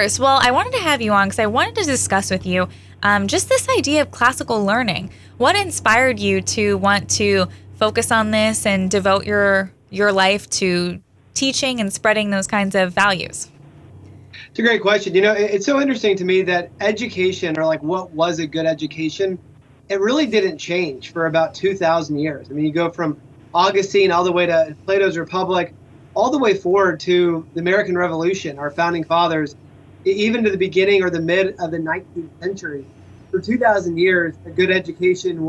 First, well, I wanted to have you on because I wanted to discuss with you just this idea of classical learning. What inspired you to want to focus on this and devote your life to teaching and spreading those kinds of values? It's a great question. It's so interesting to me that education, or like what was a good education, it really didn't change for about 2,000 years. I mean, you go from Augustine all the way to Plato's Republic, all the way forward to the American Revolution, our founding fathers, even to the beginning or the mid of the 19th century. For 2,000 years, a good education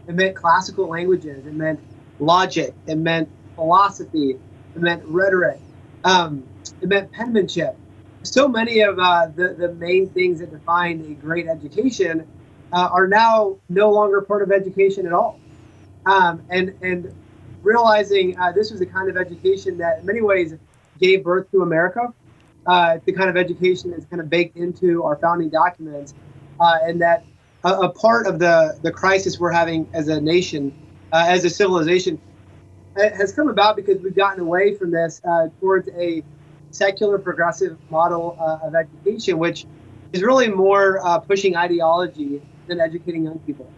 it meant classical languages, it meant logic, it meant philosophy, it meant rhetoric, it meant penmanship. So many of the main things that define a great education are now no longer part of education at all. And realizing this was the kind of education that in many ways gave birth to America, the kind of education that's kind of baked into our founding documents, and that a part of the crisis we're having as a nation, as a civilization, has come about because we've gotten away from this towards a secular progressive model of education, which is really more pushing ideology than educating young people.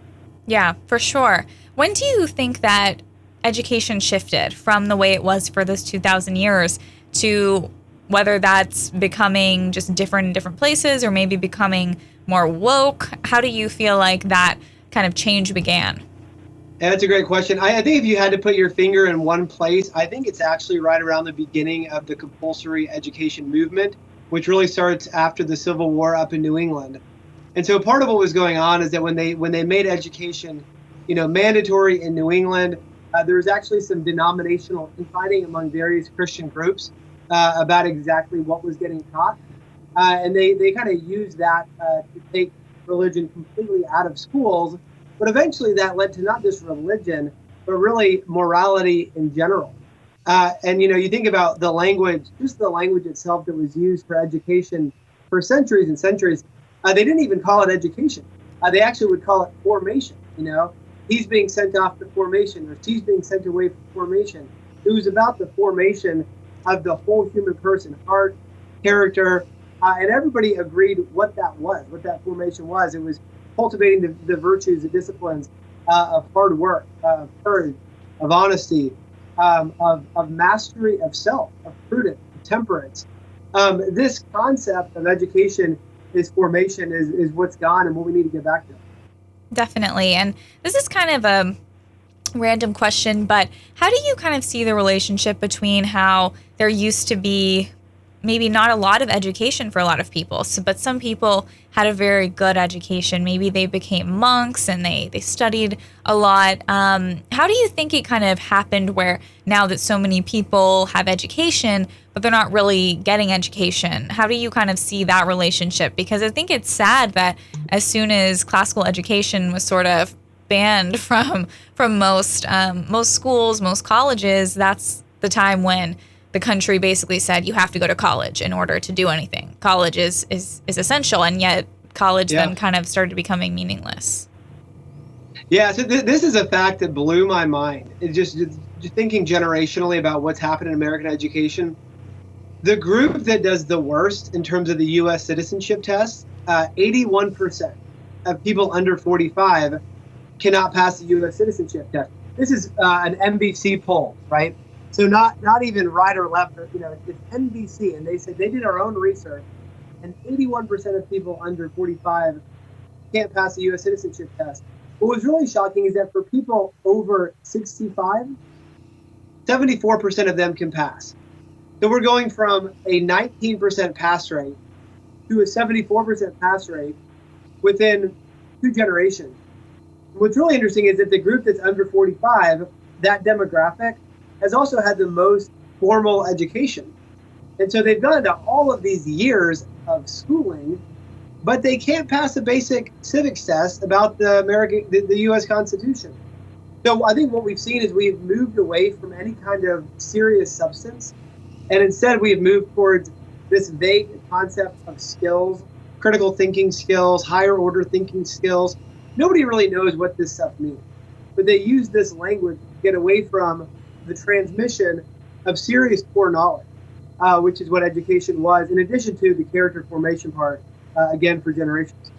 Yeah, for sure. When do you think that education shifted from the way it was for those 2,000 years to whether that's becoming just different in different places or maybe becoming more woke? How do you feel like that kind of change began? Yeah, that's a great question. I think if you had to put your finger in one place, I think it's actually right around the beginning of the compulsory education movement, which really starts after the Civil War up in New England. And so part of what was going on is that when they made education, mandatory in New England, there was actually some denominational infighting among various Christian groups about exactly what was getting taught. And they kind of used that to take religion completely out of schools. But eventually that led to not just religion, but really morality in general. And you think about the language, just the language itself that was used for education for centuries and centuries. They didn't even call it education. They actually would call it formation. He's being sent off to formation, or she's being sent away from formation. It was about the formation of the whole human person, heart, character, and everybody agreed what that formation was. It was cultivating the virtues, the disciplines of hard work, of courage, of honesty, of mastery of self, of prudence, of temperance. This concept of education is formation, is what's gone and what we need to get back to. Definitely. And this is kind of a random question, but how do you kind of see the relationship between how there used to be maybe not a lot of education for a lot of people, but some people had a very good education. Maybe they became monks and they studied a lot. How do you think it kind of happened where now that so many people have education, but they're not really getting education? How do you kind of see that relationship? Because I think it's sad that as soon as classical education was sort of banned from most schools, most colleges, that's the time when the country basically said you have to go to college in order to do anything. College is essential, and yet college then kind of started becoming meaningless. Yeah, so this is a fact that blew my mind. It's just thinking generationally about what's happened in American education. The group that does the worst in terms of the U.S. citizenship test, 81% of people under 45 cannot pass the U.S. citizenship test. This is an NBC poll, right? So not even right or left, it's NBC, and they said they did our own research, and 81% of people under 45 can't pass the U.S. citizenship test. What was really shocking is that for people over 65, 74% of them can pass. So we're going from a 19% pass rate to a 74% pass rate within 2 generations. What's really interesting is that the group that's under 45, that demographic, has also had the most formal education. And so they've gone to all of these years of schooling, but they can't pass a basic civics test about the U.S. Constitution. So I think what we've seen is we've moved away from any kind of serious substance, and instead we've moved towards this vague concept of skills, critical thinking skills, higher order thinking skills. Nobody really knows what this stuff means, but they use this language to get away from the transmission of serious core knowledge. which is what education was, in addition to the character formation part, again, for generations.